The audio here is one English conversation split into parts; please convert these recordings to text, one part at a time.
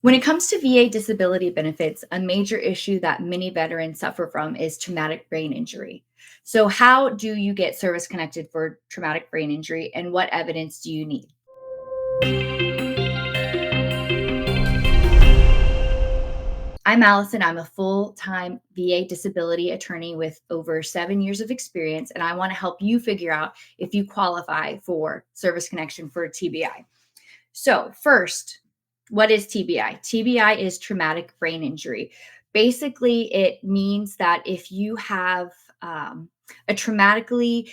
When it comes to VA disability benefits, a major issue that many veterans suffer from is traumatic brain injury. So, how do you get service connected for traumatic brain injury, and what evidence do you need? I'm Allison. I'm a full time VA disability attorney with over 7 years of experience, and I want to help you figure out if you qualify for service connection for TBI. So, first, what is TBI? TBI is traumatic brain injury. Basically, it means that if you have a traumatically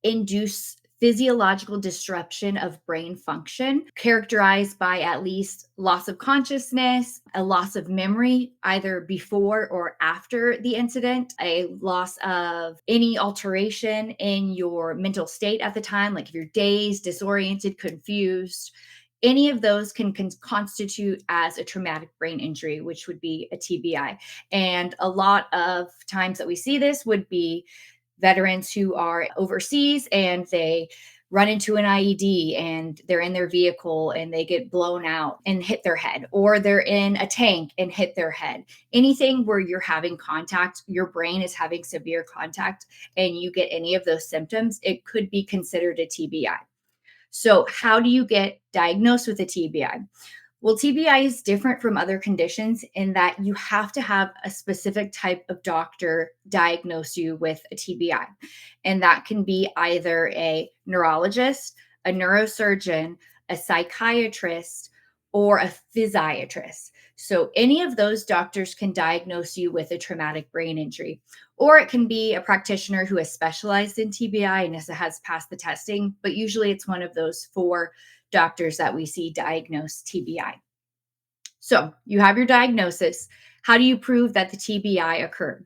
induced physiological disruption of brain function, characterized by at least loss of consciousness, a loss of memory, either before or after the incident, a loss of any alteration in your mental state at the time, like if you're dazed, disoriented, confused, any of those can constitute as a traumatic brain injury, which would be a TBI. And a lot of times that we see this would be veterans who are overseas and they run into an IED and they're in their vehicle and they get blown out and hit their head, or they're in a tank and hit their head. Anything where you're having contact, your brain is having severe contact, and you get any of those symptoms, it could be considered a TBI. So, how do you get diagnosed with a TBI? Well, TBI is different from other conditions in that you have to have a specific type of doctor diagnose you with a TBI. And that can be either a neurologist, a neurosurgeon, a psychiatrist, or a physiatrist. So, any of those doctors can diagnose you with a traumatic brain injury. Or it can be a practitioner who has specialized in TBI and has passed the testing, but usually it's one of those four doctors that we see diagnose TBI. So you have your diagnosis. How do you prove that the TBI occurred?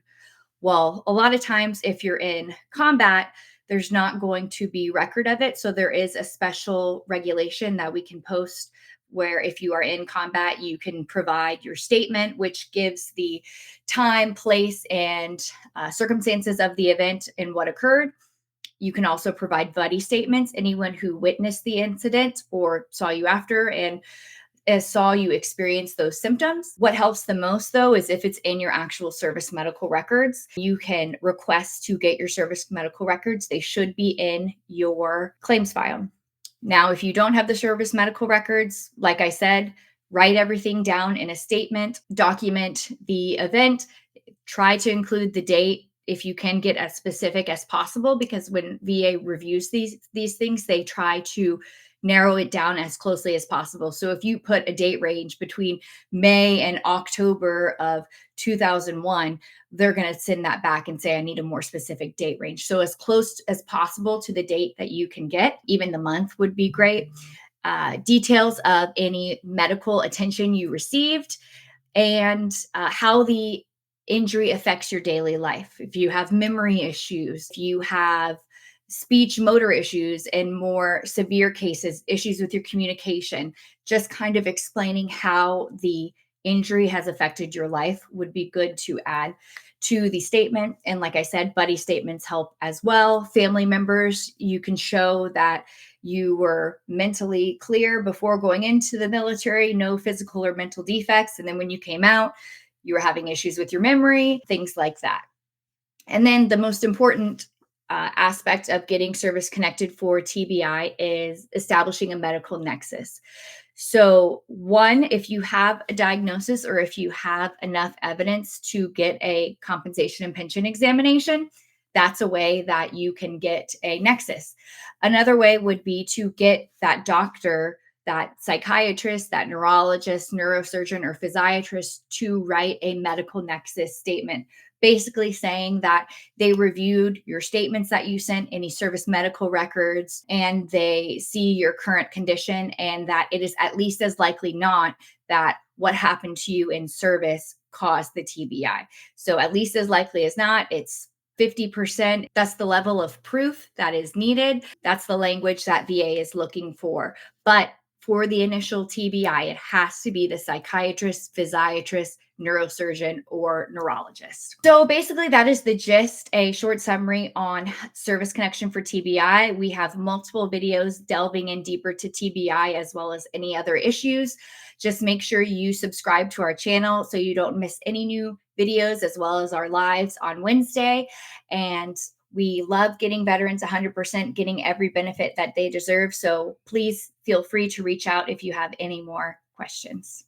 Well, a lot of times, if you're in combat, there's not going to be record of it. So there is a special regulation that we can post where if you are in combat, you can provide your statement, which gives the time, place, and circumstances of the event and what occurred. You can also provide buddy statements, anyone who witnessed the incident or saw you after and saw you experience those symptoms. What helps the most, though, is if it's in your actual service medical records. You can request to get your service medical records. They should be in your claims file. Now, if you don't have the service medical records, like I said, write everything down in a statement, document the event, try to include the date if you can get as specific as possible, because when VA reviews these things, they try to narrow it down as closely as possible. So if you put a date range between May and October of 2001, they're going to send that back and say, I need a more specific date range. So as close as possible to the date that you can get, even the month would be great. Details of any medical attention you received and how the injury affects your daily life. If you have memory issues, if you have speech motor issues, and more severe cases, issues with your communication, just kind of explaining how the injury has affected your life would be good to add to the statement. And like I said, buddy statements help as well. Family members, you can show that you were mentally clear before going into the military, no physical or mental defects. And then when you came out, you were having issues with your memory, things like that. And then the most important aspect of getting service connected for TBI is establishing a medical nexus. So, one, if you have a diagnosis or if you have enough evidence to get a compensation and pension examination, that's a way that you can get a nexus. Another way would be to get that doctor, that psychiatrist, that neurologist, neurosurgeon, or physiatrist to write a medical nexus statement, basically saying that they reviewed your statements that you sent, any service medical records, and they see your current condition, and that it is at least as likely not that what happened to you in service caused the TBI. So, at least as likely as not, it's 50%. That's the level of proof that is needed. That's the language that VA is looking for. But for the initial TBI, it has to be the psychiatrist, physiatrist, neurosurgeon, or neurologist. So basically, that is the gist, a short summary on service connection for TBI. We have multiple videos delving in deeper to TBI as well as any other issues. Just make sure you subscribe to our channel so you don't miss any new videos, as well as our lives on Wednesday. And we love getting veterans 100%, getting every benefit that they deserve. So please feel free to reach out if you have any more questions.